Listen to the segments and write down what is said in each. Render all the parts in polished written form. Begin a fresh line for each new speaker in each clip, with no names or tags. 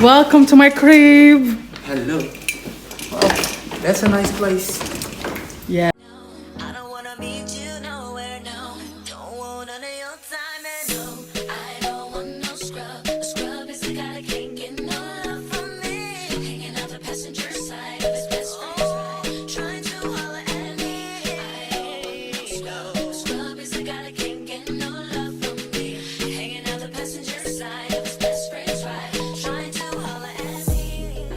Welcome to my crib.
Hello. Oh, that's a nice place.
Yeah.
I don't wanna meet you nowhere, no. Don't want none of your time, and no, I don't want no scrub. A scrub is the guy that can't get no love from me. Hanging out the passenger side of his best friend's ride, trying to holler at me. I don't want no scrub. A scrub is the guy that can't get no love from me. Hanging out the passenger side of his best friend's ride, trying to holler at me.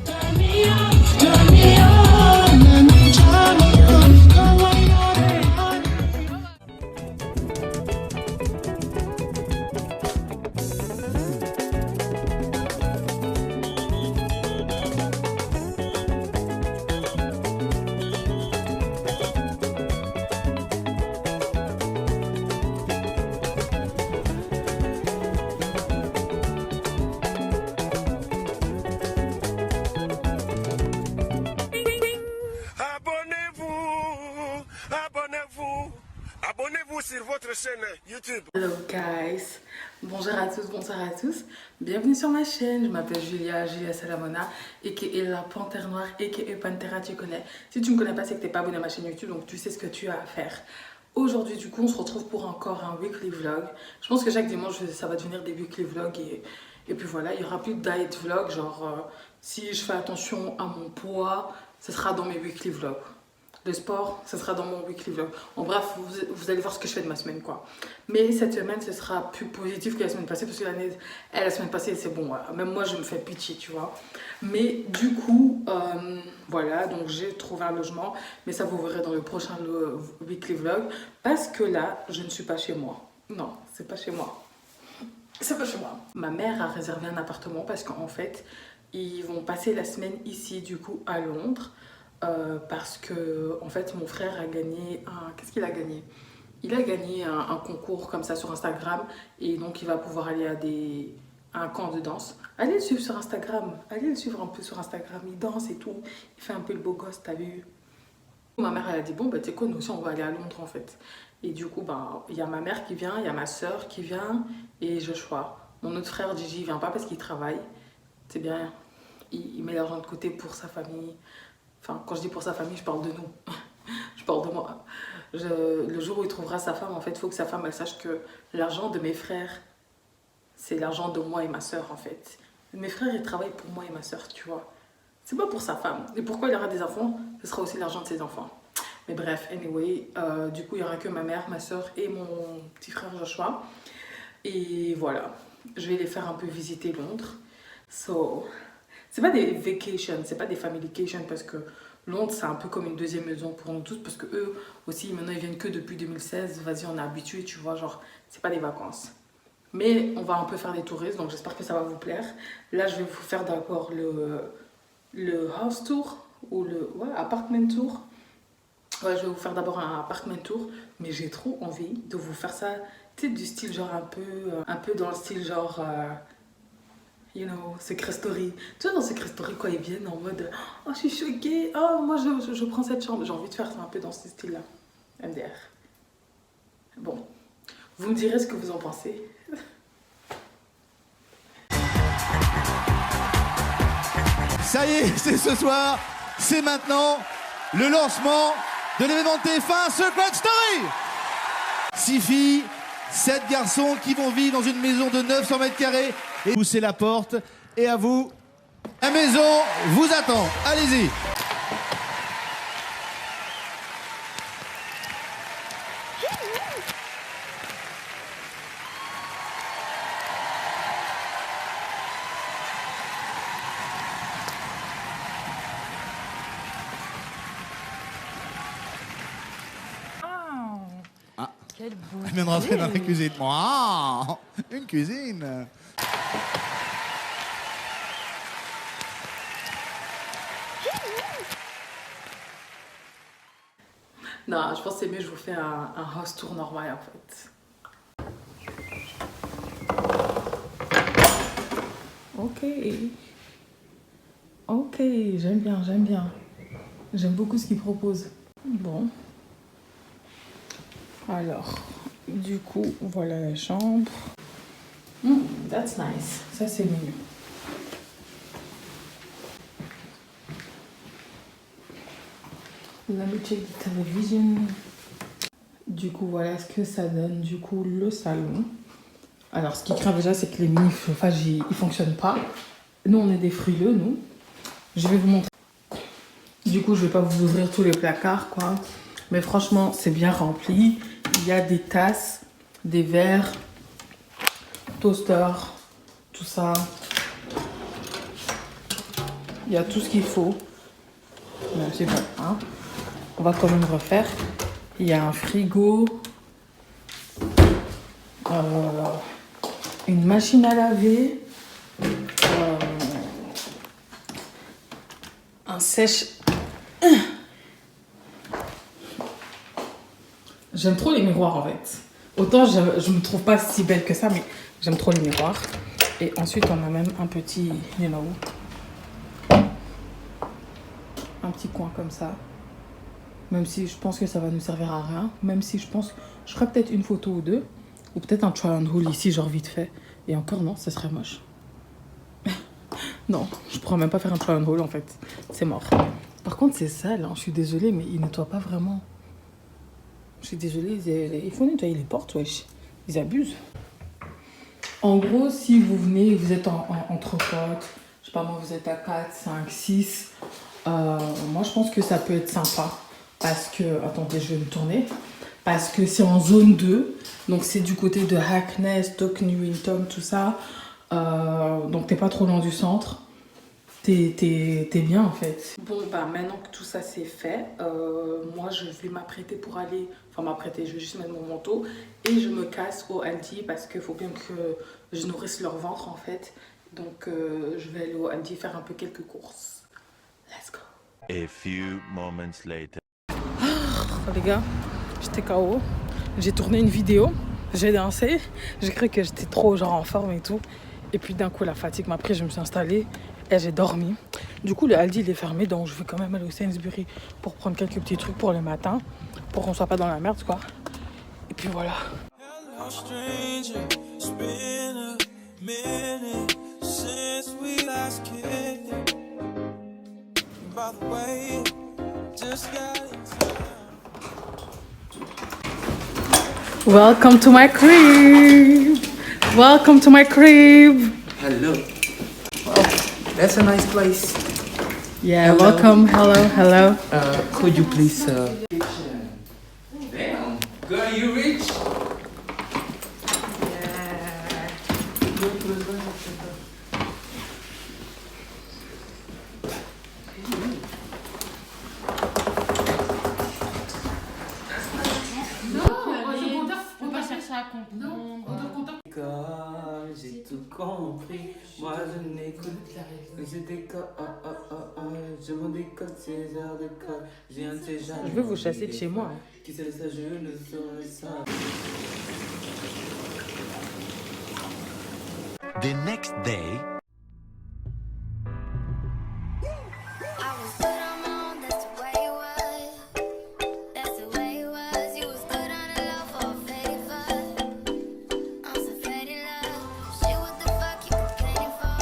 Turn me on, turn me on, and turn me on.
Abonnez-vous, abonnez-vous, abonnez-vous sur votre chaîne YouTube.
Hello guys. Bonjour à tous, bonsoir à tous. Bienvenue sur ma chaîne. Je m'appelle Julia Salamona, aka la Panthère Noire, aka Pantera, tu connais. Si tu ne me connais pas, c'est que tu n'es pas abonné à ma chaîne YouTube, donc tu sais ce que tu as à faire. Aujourd'hui, du coup, on se retrouve pour encore un weekly vlog. Je pense que chaque dimanche, ça va devenir des weekly vlogs et puis voilà, il n'y aura plus de diet vlog. Genre, si je fais attention à mon poids, ce sera dans mes weekly vlogs. Le sport, ce sera dans mon weekly vlog. En bref, vous allez voir ce que je fais de ma semaine, quoi. Mais cette semaine, ce sera plus positif que la semaine passée, parce que la semaine passée, c'est bon, voilà. Même moi, je me fais pitié, tu vois. Mais du coup, voilà, donc j'ai trouvé un logement, mais ça, vous verrez dans le prochain weekly vlog, parce que là, je ne suis pas chez moi. Non, c'est pas chez moi. C'est pas chez moi. Ma mère a réservé un appartement, parce qu'en fait, ils vont passer la semaine ici, du coup, à Londres. Parce que en fait mon frère a gagné un... Qu'est-ce qu'il a gagné? Il a gagné un concours comme ça sur Instagram et donc il va pouvoir aller à un camp de danse. Allez le suivre sur Instagram, allez le suivre un peu sur Instagram, il danse et tout, il fait un peu le beau gosse, t'as vu? Ma mère elle a dit bon bah tu sais quoi, nous aussi on va aller à Londres en fait. Et du coup bah il y a ma mère qui vient, il y a ma soeur qui vient et Joshua. Mon autre frère Gigi il vient pas parce qu'il travaille, c'est bien, il met l'argent de côté pour sa famille. Enfin, quand je dis pour sa famille, je parle de nous. Je parle de moi. Le jour où il trouvera sa femme, en fait, il faut que sa femme elle sache que l'argent de mes frères, c'est l'argent de moi et ma soeur, en fait. Mes frères, ils travaillent pour moi et ma soeur, tu vois. C'est pas pour sa femme. Et pourquoi il aura des enfants, ce sera aussi l'argent de ses enfants. Mais bref, anyway, du coup, il n'y aura que ma mère, ma soeur et mon petit frère Joshua. Et voilà, je vais les faire un peu visiter Londres. So... C'est pas des vacations, c'est pas des familycations parce que Londres c'est un peu comme une deuxième maison pour nous tous parce que eux aussi maintenant ils viennent que depuis 2016, vas-y on est habitués tu vois, genre c'est pas des vacances. Mais on va un peu faire des touristes donc j'espère que ça va vous plaire. Là je vais vous faire d'abord le house tour ou le apartment tour. Ouais, je vais vous faire d'abord un apartment tour mais j'ai trop envie de vous faire ça, tu sais du style genre un peu dans le style genre... You know, Secret Story. Tu vois, dans Secret Story, quoi, ils viennent en mode oh, je suis choquée, oh, moi je prends cette chambre. J'ai envie de faire ça un peu dans ce style-là. MDR. Bon, vous me direz ce que vous en pensez.
Ça y est, c'est ce soir, c'est maintenant le lancement de l'événement de TF1 Secret Story. 6 filles, 7 garçons qui vont vivre dans une maison de 900 mètres carrés. Et poussez la porte et à vous, la maison vous attend. Allez-y.
Quel beau.
Je viens de rentrer dans la cuisine. Wow, une cuisine.
Non, je pense que c'est mieux, je vous fais un house tour normal en fait. Ok. Ok, j'aime bien, j'aime bien. J'aime beaucoup ce qu'ils proposent. Bon. Alors, du coup, voilà la chambre. That's nice. Ça, c'est mignon. Let me check the television. Du coup, voilà ce que ça donne. Du coup, le salon. Alors, ce qui craint déjà, c'est que les mini-chauffages, ils fonctionnent pas. Nous, on est des frileux, nous. Je vais vous montrer. Du coup, je vais pas vous ouvrir tous les placards, quoi. Mais franchement, c'est bien rempli. Il y a des tasses, des verres, toaster, tout ça. Il y a tout ce qu'il faut. Mais c'est bon, hein. On va quand même refaire. Il y a un frigo. Une machine à laver. Un sèche... J'aime trop les miroirs en fait. Autant je me trouve pas si belle que ça, mais j'aime trop les miroirs. Et ensuite on a même un petit... Il y en a où? Un petit coin comme ça. Même si je pense que ça va nous servir à rien. Même si je pense... Je ferai peut-être une photo ou deux. Ou peut-être un try and haul ici, genre vite fait. Et encore non, ça serait moche. Non, je pourrais même pas faire un try and haul en fait. C'est mort. Par contre c'est sale, hein. Je suis désolée, mais ils nettoient pas vraiment. Je suis désolée, il faut nettoyer les portes, wesh. Ils abusent. En gros, si vous venez, vous êtes entre potes, je sais pas moi, vous êtes à 4, 5, 6, moi je pense que ça peut être sympa. Parce que, attendez, je vais me tourner. Parce que c'est en zone 2, donc c'est du côté de Hackney, Stoke Newington, tout ça. Donc t'es pas trop loin du centre. T'es bien en fait. Bon bah maintenant que tout ça c'est fait, moi je vais m'apprêter pour aller, enfin m'apprêter, je vais juste mettre mon manteau et je me casse au Aldi parce qu'il faut bien que je nourrisse leur ventre en fait. Donc je vais aller au Aldi faire un peu quelques courses. Let's go.
A few moments later.
Oh, les gars, j'étais KO. J'ai tourné une vidéo, j'ai dansé, j'ai cru que j'étais trop genre en forme et tout. Et puis d'un coup la fatigue m'a pris, je me suis installée. Et j'ai dormi. Du coup, le Aldi, il est fermé. Donc, je vais quand même aller au Sainsbury pour prendre quelques petits trucs pour le matin. Pour qu'on soit pas dans la merde, quoi. Et puis voilà.
Hello, stranger. It's been a minute since we last kicked it. By the way, just got in town.
Welcome to my crib. Welcome to my crib.
Hello. Oh, that's a nice place.
Yeah,
Hello.
welcome. Hello, hello.
Could you please... Damn, girl, you rich?
On va chercher à comprendre.
J'ai tout compris. Moi je n'écoute que je décolle. Je m'en décolle ces heures de colle. J'ai un de ces gens.
Je veux vous chasser de chez moi.
Qui sait ça, je ne saurais ça.
The next day.
I was good on my own, that's the way it was. That's the way it was. You was good on the low for a favor. On some faded love. Shit, what the fuck you complaining for?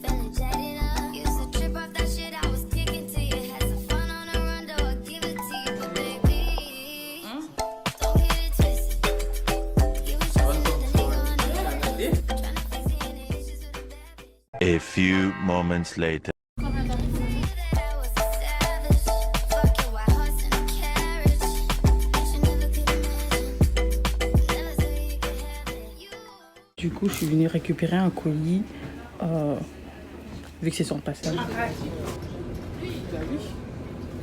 Feeling jaded up. Used to trip off that shit I was kicking to you. Had some fun on the run, though I give it to you. But baby, don't get it twisted. You was just another nigga on the road. Tryna fix any issues with a bad bitch.
A few moments later.
Du coup, je suis venue récupérer un colis. Vu que c'est sur le passage.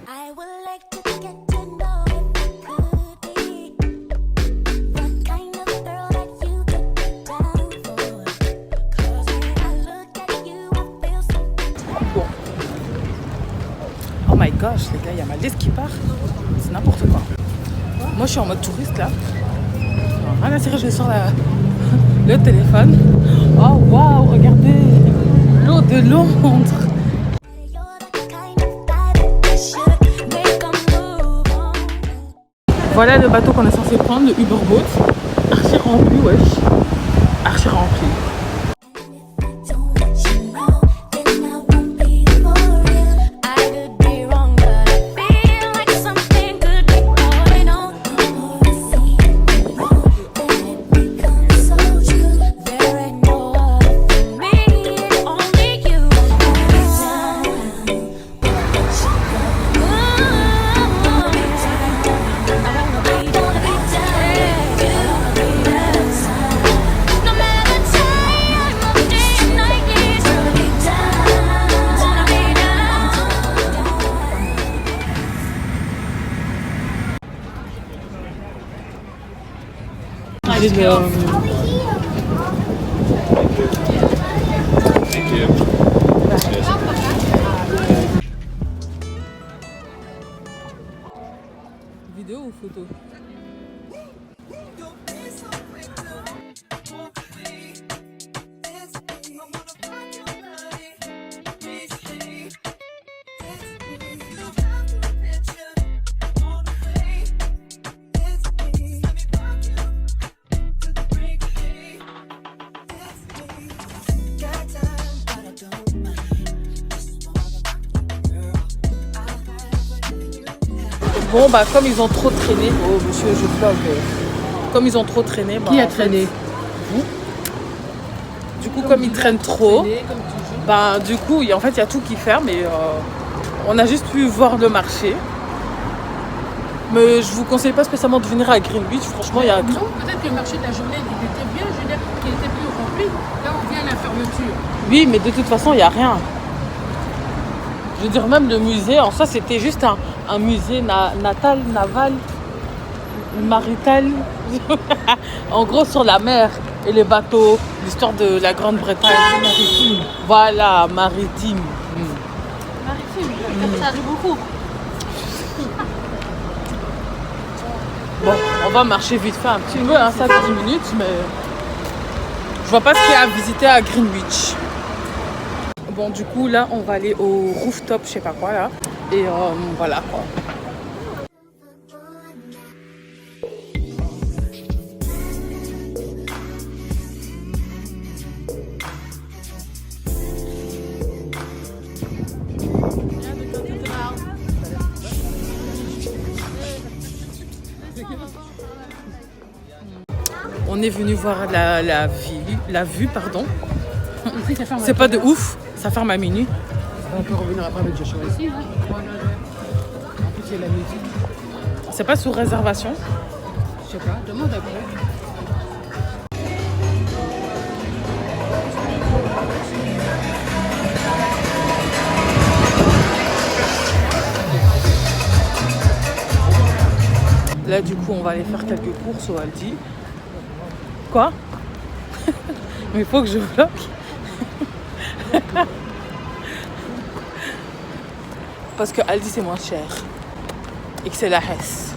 I would like to get to know if you could be what kind of girl that you could be down for. 'Cause when I look at you, I feel so.
Bon. Oh my gosh, les gars, il y a ma liste qui part. C'est n'importe quoi. Moi, je suis en mode touriste là. Rien à tirer, je sors le téléphone. Oh waouh, regardez l'eau de Londres.
You're the kind of guy that should make a move on.
Voilà le bateau qu'on est censé prendre, le Uber Boat. Archi rempli, wesh. archi rempli.
Don't let you know, then I won't be for real. I could be wrong, but I feel like something could be going on. The more I see it wrong, then it becomes so true. There ain't no other for me, it's only you. Won't be down, won't let you go. Wanna be down, I wanna be down, I wanna be down. No matter time of day and night, yes, wanna be down, wanna be
Vidéo ou photo? Bon bah comme ils ont trop traîné, oh monsieur je vlog, comme ils ont trop traîné, bah,
Qui a
en fait,
traîné?
vous. Du coup comme ils traînent trop, bah du coup en fait il y a tout qui ferme et on a juste pu voir le marché. Mais je vous conseille pas spécialement de venir à Greenwich, franchement il y a...
Non, peut-être que le marché de la journée il était bien, je veux dire qu'il était plus rempli. Là on vient à la fermeture.
Oui mais de toute façon il n'y a rien. Je veux dire même le musée, en soi c'était juste un musée naval, marital, en gros sur la mer et les bateaux, l'histoire de la Grande-Bretagne.
Maritime.
Voilà, maritime.
Maritime, ça arrive beaucoup.
Bon, on va marcher vite fait un petit peu, hein, ça 10 minutes, mais je vois pas ce qu'il y a à visiter à Greenwich. Bon, du coup, là, on va aller au rooftop, je sais pas quoi, là. Et voilà, quoi. On est venu voir la vue, pardon.
Ici, ça ferme.
C'est pas de ouf, ça ferme à minuit.
On peut revenir après avec Joshua ici. Hein. En plus, il y a la musique.
C'est pas sous réservation.
Je sais pas, demande après.
Là, du coup, on va aller faire quelques courses au Aldi. Quoi? Mais il faut que je vlog. Parce que Aldi, c'est moins cher. Et que c'est la Hesse.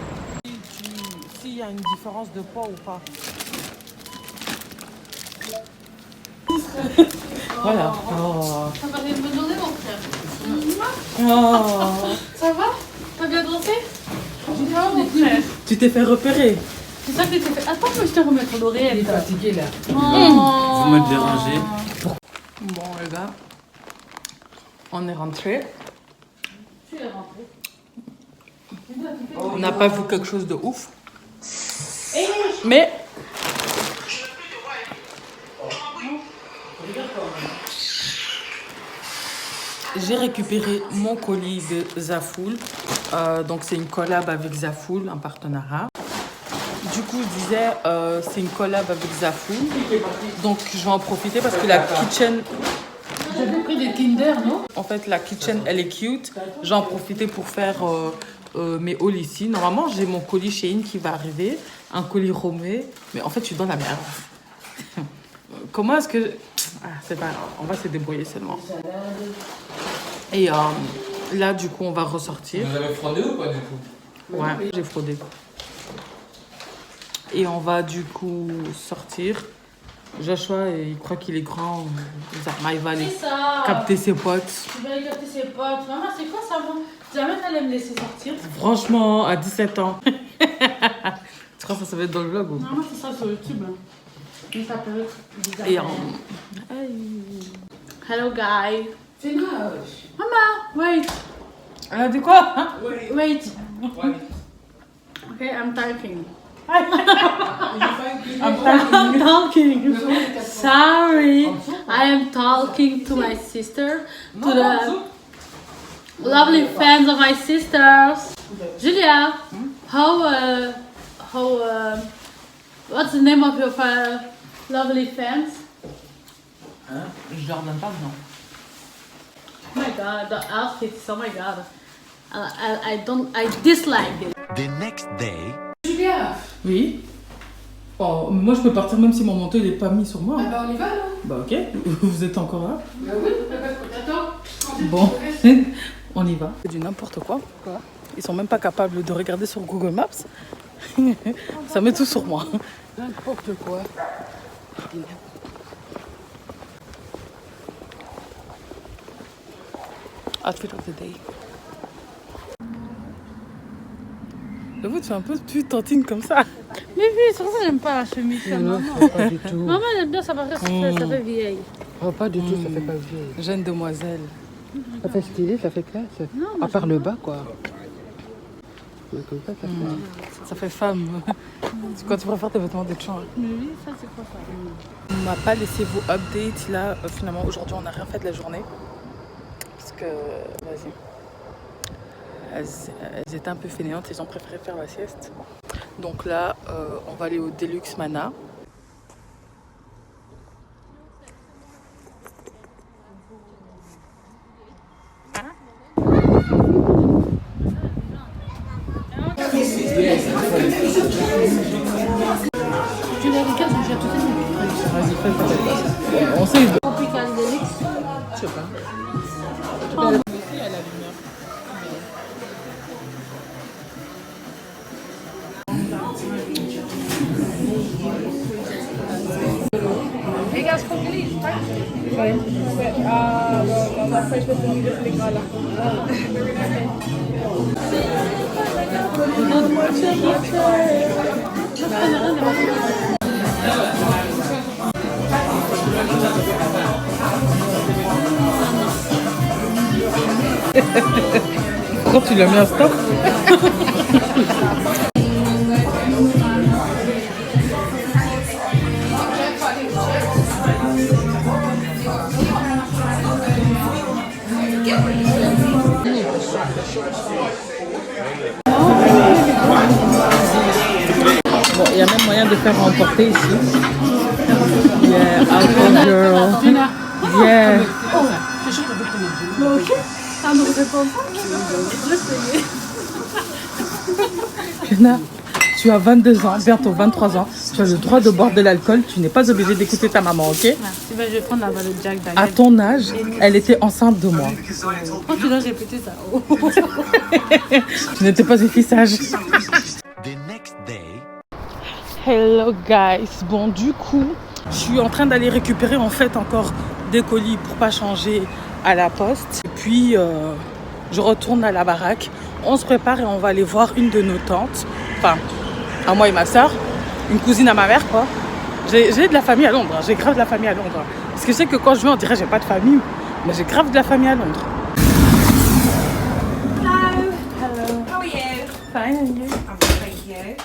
S'il y a une différence de poids ou pas. Voilà. Oh.
Ça va bien me donner, mon frère.
Oh.
Ça va? T'as bien dansé? Mon frère.
Tu t'es fait repérer.
C'est ça que tu t'es fait. Attends, je te remettre l'oreille.
Il est fatigué là.
Oh.
Vous me dérangez.
Bon, les gars, on est rentré.
Tu es rentré.
On n'a pas vu quelque chose de ouf. Mais j'ai récupéré mon colis de Zaful. Donc c'est une collab avec Zaful, un partenariat. Du coup, je disais, c'est une collab avec Zaful. Donc je vais en profiter parce que la kitchen...
J'avais pris des Kinder, non?
En fait, la kitchen, elle est cute. J'en profité pour faire mes hauls ici. Normalement, j'ai mon colis Shein qui va arriver. Un colis Romé. Mais en fait, je suis dans la merde. Comment est-ce que... Ah, c'est pas grave. On va se débrouiller seulement. Et là, du coup, on va ressortir.
Vous avez fraudé ou pas du coup?
Ouais, j'ai fraudé. Et on va du coup sortir. Joshua, il croit qu'il est grand. Il va aller
C'est ça.
capter ses potes.
Tu vas aller capter ses potes. Maman, c'est quoi ça, maman? Jamais t'allais me laisser sortir.
Franchement, à 17 ans. Tu crois que ça va être dans le vlog ou...
Maman, c'est ça sur YouTube. Hein. Mais ça peut être bizarre.
Et
Hello, guy.
C'est moche.
Mama, wait.
Elle a dit quoi?
Wait. Okay, I'm typing.
I'm
I'm talking. Sorry, I am talking to my sister, to the lovely fans of my sisters. Julia, what's the name of your lovely fans?
Je leur donne pas le nom.
Oh my god, the outfits, oh my god. I dislike it.
The next day,
Julia. Oui. Oh, moi je peux partir même si mon manteau il est pas mis sur moi.
Ah bah on y va là.
Bah ok, vous êtes encore là?
Bah oui, attends.
Bon, on y va. C'est du n'importe quoi. Ils sont même pas capables de regarder sur Google Maps. Ça met tout sur moi.
N'importe quoi.
Outfit of the day. J'avoue, tu fais un peu plus tantine comme ça.
Mais oui, c'est pour ça que j'aime pas la chemise.
Non, pas du tout.
Maman elle aime bien, ça paraît, ça fait vieille.
Oh, pas du tout, ça fait pas vieille.
Jeune demoiselle.
Ça fait stylé, ça fait classe. À part le bas, quoi. Mais comme ça fait.
Ça fait femme. Quand tu préfères tes vêtements de chambre.
Mais oui, ça c'est quoi ça?
On m'a pas laissé vous update là. Finalement, aujourd'hui, on n'a rien fait de la journée. Parce que, vas-y. Elles étaient un peu fainéantes, ils ont préféré faire la sieste. Donc là, on va aller au Deluxe Mana.
Tu les regardes, j'ai tout aimé.
Vas-y, fais. On sait.
Tropical Deluxe.
Je sais pas. Ici, à la lumière. Pourquoi tu l'as mis à stop? Bon, il y a même moyen de faire remporter ici. Yeah, alcohol girl. Yeah.
Ah non, c'est pas
Fiona, tu as 22 ans, bientôt 23 ans. Tu as le droit de boire de l'alcool. Tu n'es pas obligée d'écouter ta maman, ok?
Merci, ben, je vais prendre la valeur de Jack Daniel.
À ton âge, elle était enceinte de moi.
Pourquoi tu dois répéter ça?
Tu n'étais pas aussi sage.
the next day,
Hello guys. Bon, du coup, je suis en train d'aller récupérer en fait encore des colis pour pas changer à la poste. Et puis, je retourne à la baraque. On se prépare et on va aller voir une de nos tantes. Enfin, à moi et ma soeur. Une cousine à ma mère, quoi. J'ai de la famille à Londres. J'ai grave de la famille à Londres. Parce que je sais que quand je vais, on dirait que j'ai pas de famille. Mais j'ai grave de la famille à Londres.
How are you?
Fine, and you?
I'm good, thank you.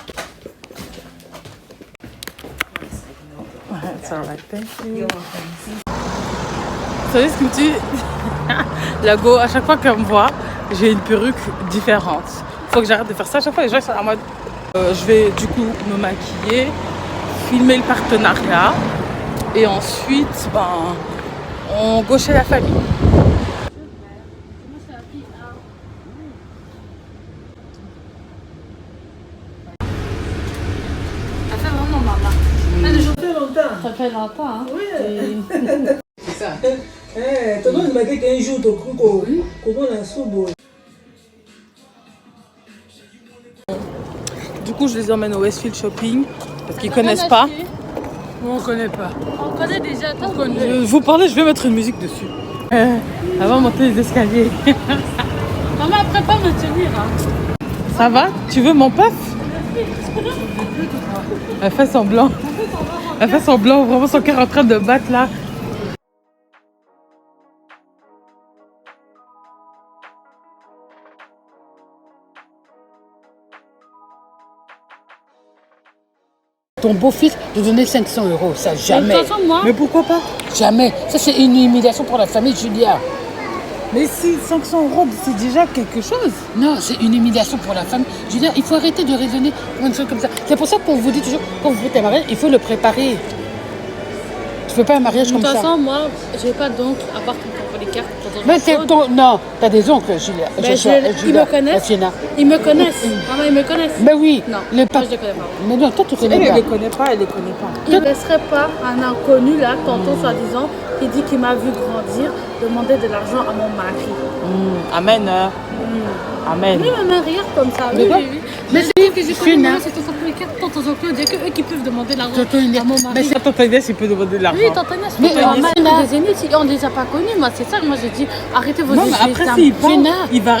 It's alright, thank you.
You're welcome.
Vous savez ce que tu dis? La go, à chaque fois qu'elle me voit, j'ai une perruque différente. Faut que j'arrête de faire ça à chaque fois. Les gens sont en mode. Je vais du coup me maquiller, filmer le partenariat et ensuite, ben, on gauchait la famille.
Ça fait vraiment maman. Ça fait longtemps, hein? Oui.
C'est ça. Todo mundo vai ter que ir junto com a sua.
Du coup, je les emmène au Westfield Shopping parce qu'ils connaissent pas.
On connaît pas. On connaît déjà, toi.
Vous parlez, je vais mettre une musique dessus. Elle va monter les escaliers.
Maman, après pas me tenir, hein.
Ça va? Tu veux mon puff? Elle fait semblant. Elle fait semblant, vraiment son cœur est en train de battre là.
Ton beau-fils, de donner 500 €, ça jamais.
De toute façon, moi,
Mais pourquoi pas?
Jamais. Ça, c'est une humiliation pour la famille Julia.
Mais si 500 €, c'est déjà quelque chose.
Non, c'est une humiliation pour la famille Julia. Il faut arrêter de raisonner pour une chose comme ça. C'est pour ça qu'on vous dit toujours, quand vous faites un mariage, il faut le préparer. Tu fais pas un mariage
de
comme
toute
ça.
façon, moi, j'ai pas d'oncle à part qu'on t'envoie les cartes.
Mais non, t'as des oncles, Julia.
Ben, ils me connaissent.
Fiona.
Ils me connaissent. Maman, ils me connaissent.
Ben oui.
Non,
Les
moi,
pa-
je les connais pas.
Mais non, toi, tu
Elle
connais
ne
pas.
les connaît pas, elle les connaît pas.
Il ne laisserait pas un inconnu là, tantôt soi-disant, qui dit qu'il m'a vu grandir, demander de l'argent à mon mari.
Amen. Amen.
Oui, maman, regarde comme ça. Oui, oui, oui.
Mais
c'est que j'ai connu, maman, c'est ton oncle les cartes, tonton oncle, il n'y a que eux qui peuvent demander de l'argent à mon mari.
Mais c'est tonton Inès, il peut demander de l'argent.
Oui, tante Agnès,
Mais
tante Agnès,
Fiona.
des aînés, on ne les a pas connus, moi, c'est ça que moi j'ai dit, arrêtez vos
Non, mais
idées,
après,
ça
s'il
me
parle,
Fiona.
il va,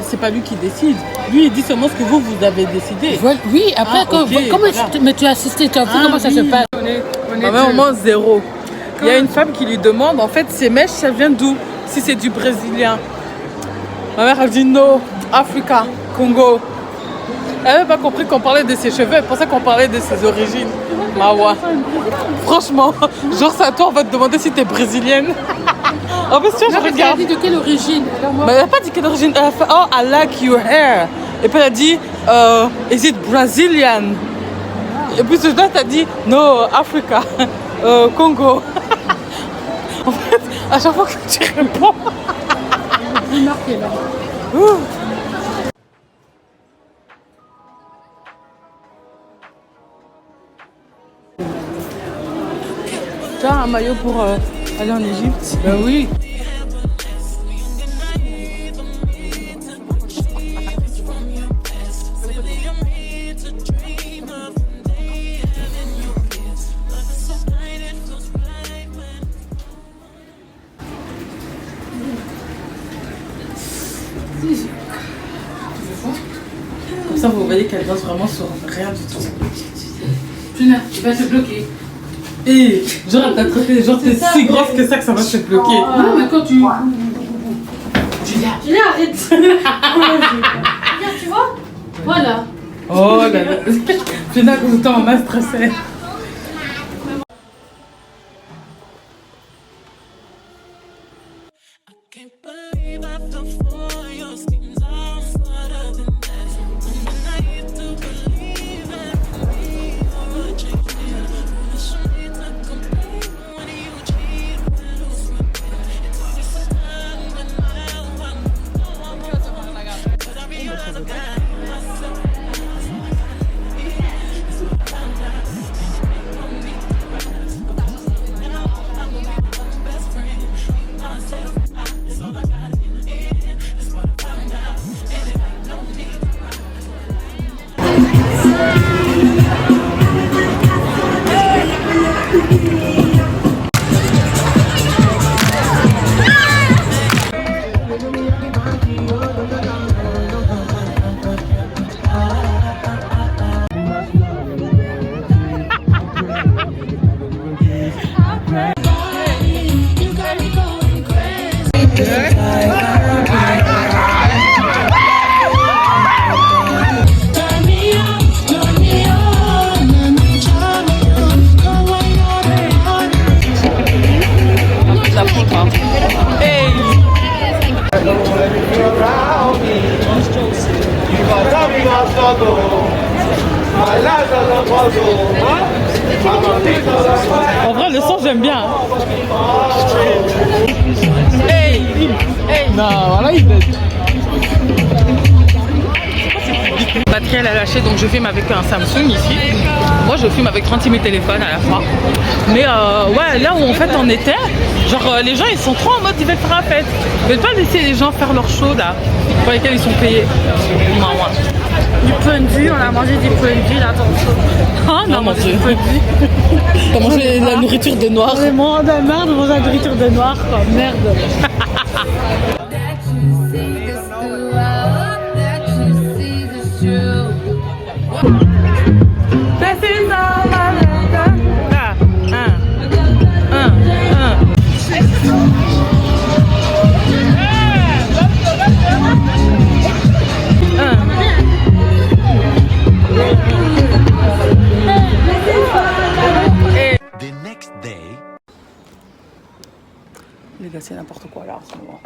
c'est pas lui qui décide. Lui, il dit seulement ce que vous avez décidé.
Voilà. Oui, après,
Ah, ok,
comment
voilà.
mais tu as assisté, tu as vu comment ça se passe.
Vraiment zéro. Il y a une femme qui lui demande, en fait, ces mèches, ça vient d'où? Si c'est du brésilien. Ma mère, elle dit non, Africa, Congo. Elle n'avait pas compris qu'on parlait de ses cheveux, elle pensait qu'on parlait de ses origines. Mawa. Franchement, genre c'est à toi, on va te demander si t'es brésilienne. En plus, tu vois, je regarde.
Elle a dit de quelle origine?
Mais elle n'a pas dit quelle origine. Elle a fait oh, I like your hair. Et puis elle a dit is it Brazilian? Et puis ce jour, t'as dit no, Africa, Congo. En fait, à chaque fois que tu réponds. Ouh. Tu as un maillot pour aller en Égypte?
Ben oui.
Comme ça, vous voyez qu'elle danse vraiment sur rien du tout.
Fiona, tu vas te bloquer.
Et genre, elle t'a traité, genre, t'es si grosse que ça se bloquer.
Non, mais quand tu...
Julia, arrête. Regarde, tu vois? Voilà.
Oh là là. Fiona, comme le temps, on m'a stressé. En vrai, le son, j'aime bien. Hey! Hey! Non, voilà, il baisse. La batterie, elle a lâché, donc je filme avec un Samsung ici. Moi, je filme avec 36 000 téléphones à la fois. Mais ouais, là où en fait on était, genre les gens, ils sont trop en mode, ils veulent faire la fête. Ils veulent pas laisser les gens faire leur show là, pour lesquels ils sont payés. Non, ouais.
Du point de vue, on a mangé du point de vue là, tantôt.
Ah non, mon Dieu. T'as mangé la nourriture de noir.
Vraiment, de merde, on mange la nourriture de noir, quoi. Merde.
That you see this throughout, that you see this true.
Les gars, c'est n'importe quoi là en ce moment.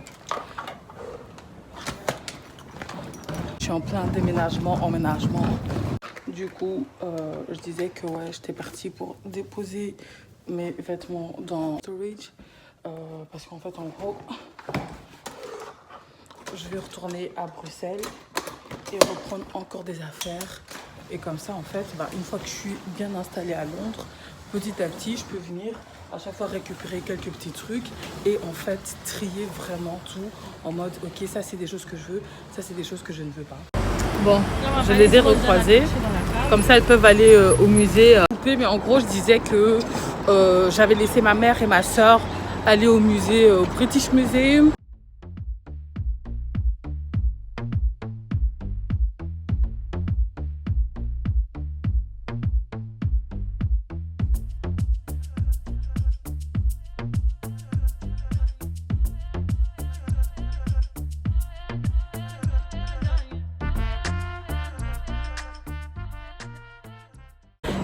Je suis en plein déménagement, emménagement. Du coup, je disais que ouais, j'étais partie pour déposer mes vêtements dans storage. Parce qu'en fait, en gros, je vais retourner à Bruxelles et reprendre encore des affaires. Et comme ça, en fait, une fois que je suis bien installée à Londres, petit à petit, je peux venir à chaque fois récupérer quelques petits trucs et en fait trier vraiment tout en mode ok, ça c'est des choses que je veux, ça c'est des choses que je ne veux pas. Bon, je les ai recroisées, comme ça elles peuvent aller au musée. Mais en gros, je disais que j'avais laissé ma mère et ma soeur aller au musée, au British Museum.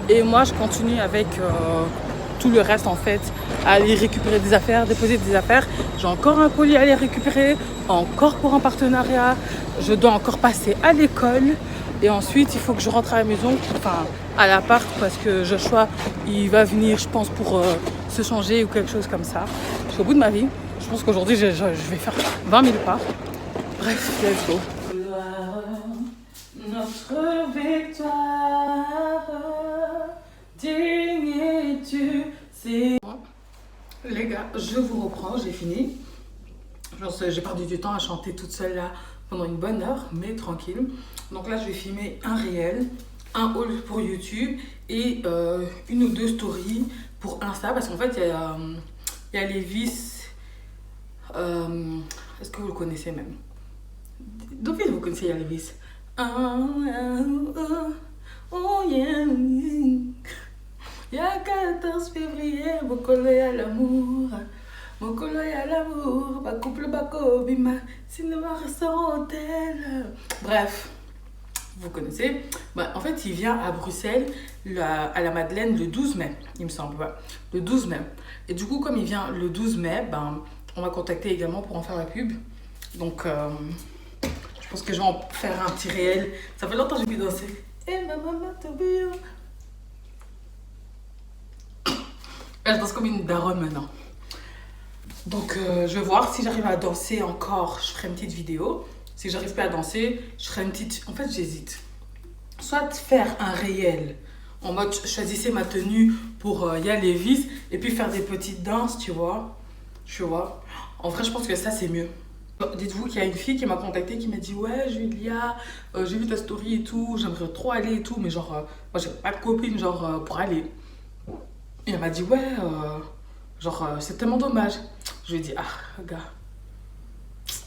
Et moi, je continue avec tout le reste, en fait, à aller récupérer des affaires, déposer des affaires. J'ai encore un colis à aller récupérer, encore pour un partenariat. Je dois encore passer à l'école. Et ensuite, il faut que je rentre à la maison, enfin, à l'appart, parce que Joshua, il va venir, je pense, pour se changer ou quelque chose comme ça. Je suis au bout de ma vie. Je pense qu'aujourd'hui, je vais faire 20 000 pas. Bref, let's go. Notre victoire, digne es-tu, c'est... Les gars, je vous reprends, j'ai fini. J'ai perdu du temps à chanter toute seule là pendant une bonne heure, mais tranquille. Donc là, je vais filmer un réel, un haul pour YouTube et une ou deux stories pour Insta. Parce qu'en fait, il y a Lévis. Est-ce que vous le connaissez même? D'office, vous connaissez Lévis. Oh yeah. Il y a 14 février, mon collègue à l'amour. Mon collègue à l'amour, ma couple bako bima, cinéma, restaurant, hôtel. Bref, vous connaissez. En fait, il vient à Bruxelles, à la Madeleine, le 12 mai, il me semble. Ouais. Le 12 mai. Et du coup, comme il vient le 12 mai, on m'a contacté également pour en faire la pub. Donc, je pense que je vais en faire un petit réel. Ça fait longtemps que j'ai pu danser. Et ma maman te bien. Je danse comme une daronne maintenant. Donc, je vais voir si j'arrive à danser encore. Je ferai une petite vidéo. Si j'arrive pas à danser, je ferai une petite... En fait, j'hésite. Soit faire un réel en mode choisissez ma tenue pour y aller vis et puis faire des petites danses, tu vois. En vrai, je pense que ça, c'est mieux. Dites-vous qu'il y a une fille qui m'a contactée qui m'a dit ouais Julia, j'ai vu ta story et tout, j'aimerais trop aller et tout, mais genre moi j'ai pas de copine genre pour aller. Et elle m'a dit ouais c'est tellement dommage. Je lui ai dit ah gars,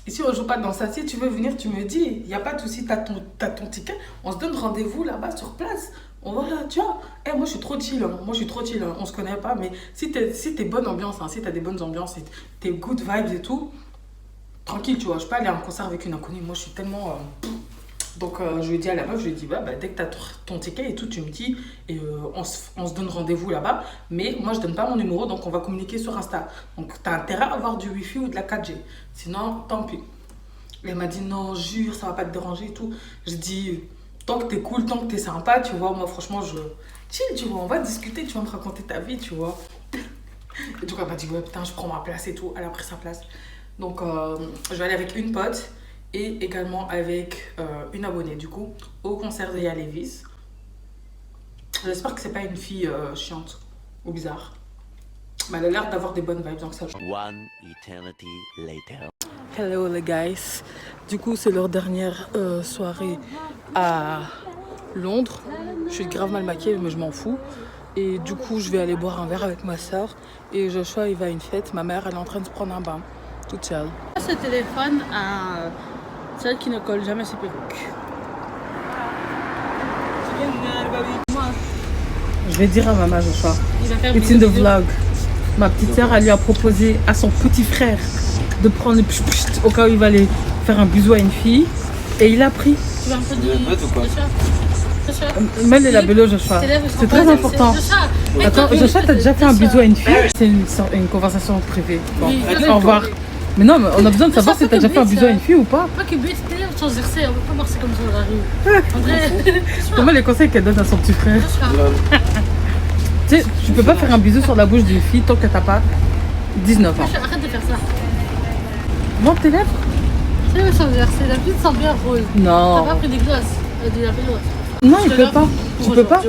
ici on joue pas dans ça, si tu veux venir tu me dis, il y a pas de souci, t'as ton ticket, on se donne rendez-vous là-bas sur place. On va là, tu vois. Moi je suis trop chill, on se connaît pas, mais si t'es bonne ambiance, si t'as des bonnes ambiances et t'es good vibes et tout, tranquille, tu vois, je peux aller à un concert avec une inconnue. Moi, je suis tellement... Donc, je lui ai dit à la meuf, je lui ai dit, dès que tu as ton ticket et tout, tu me dis, et on se donne rendez-vous là-bas. Mais moi, je donne pas mon numéro, donc on va communiquer sur Insta. Donc, tu as intérêt à avoir du Wi-Fi ou de la 4G. Sinon, tant pis. Et elle m'a dit, non, jure, ça va pas te déranger et tout. J'ai dit, tant que t'es cool, tant que t'es sympa, tu vois, moi, franchement, je chill, tu vois, on va discuter, tu vas me raconter ta vie, tu vois. Et du coup, elle m'a dit, ouais, putain, je prends ma place et tout. Elle a pris sa place. Donc, je vais aller avec une pote et également avec une abonnée, du coup, au concert de Lévis. J'espère que c'est pas une fille chiante ou bizarre. Mais elle a l'air d'avoir des bonnes vibes, donc ça...
One eternity later.
Hello les guys. Du coup, c'est leur dernière soirée à Londres. Je suis grave mal maquillée, mais je m'en fous. Et du coup, je vais aller boire un verre avec ma soeur. Et Joshua, il va à une fête. Ma mère, elle est en train de se prendre un bain. Toute seule. Ce téléphone à celle qui ne colle jamais ses perruques. Je vais dire à maman, Joshua. It's in the vlog. Ma petite sœur, elle lui a proposé à son petit frère de prendre le pchut au cas où il va aller faire un bisou à une fille. Et il a pris.
Tu veux un peu ou quoi?
Mel et la Bello Joshua. C'est très important. Attends, Joshua, t'as déjà fait un bisou à une fille? C'est une conversation privée. Bon, au revoir. Mais non, mais on a besoin de savoir si t'as déjà fait un bisou à une fille ou pas.
Pas que bête, c'était on peut pas marcher comme ça dans la rue. En vrai,
Comment les conseils qu'elle donne à son petit frère? Tu sais, tu peux pas faire un bisou sur la bouche d'une fille tant que t'as pas 19 ans.
Arrête de faire ça.
Monte tes lèvres.
C'est le sang versé, la petite sent bien rose.
Non.
T'as pas pris des glosses, de la vélo.
Non, il peut pas. Tu peux pas.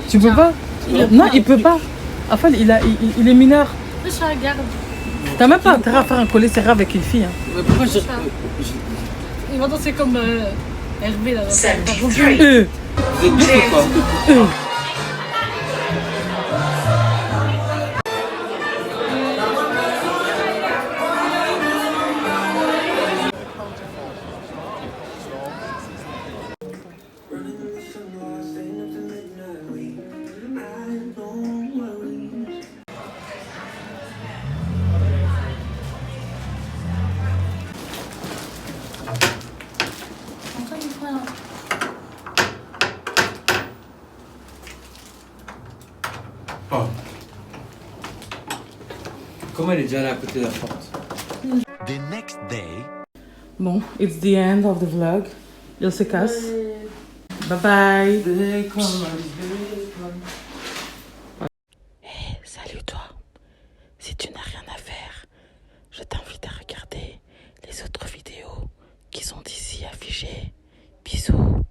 Tu peux pas. Non, il peut pas. Enfin, il est mineur.
Je regarde.
T'as même pas intérêt à faire un collet serré avec une fille. Hein.
Mais pourquoi je.
Ils vont danser comme Hervé là.
Vous êtes deux ou quoi? Oh. Comment elle est déjà là à côté de la porte?
The next day.
Bon, it's the end of the vlog. Il se casse. Bye bye. Hey, salut toi. Si tu n'as rien à faire, je t'invite à regarder les autres vidéos qui sont ici affichées. Bisous.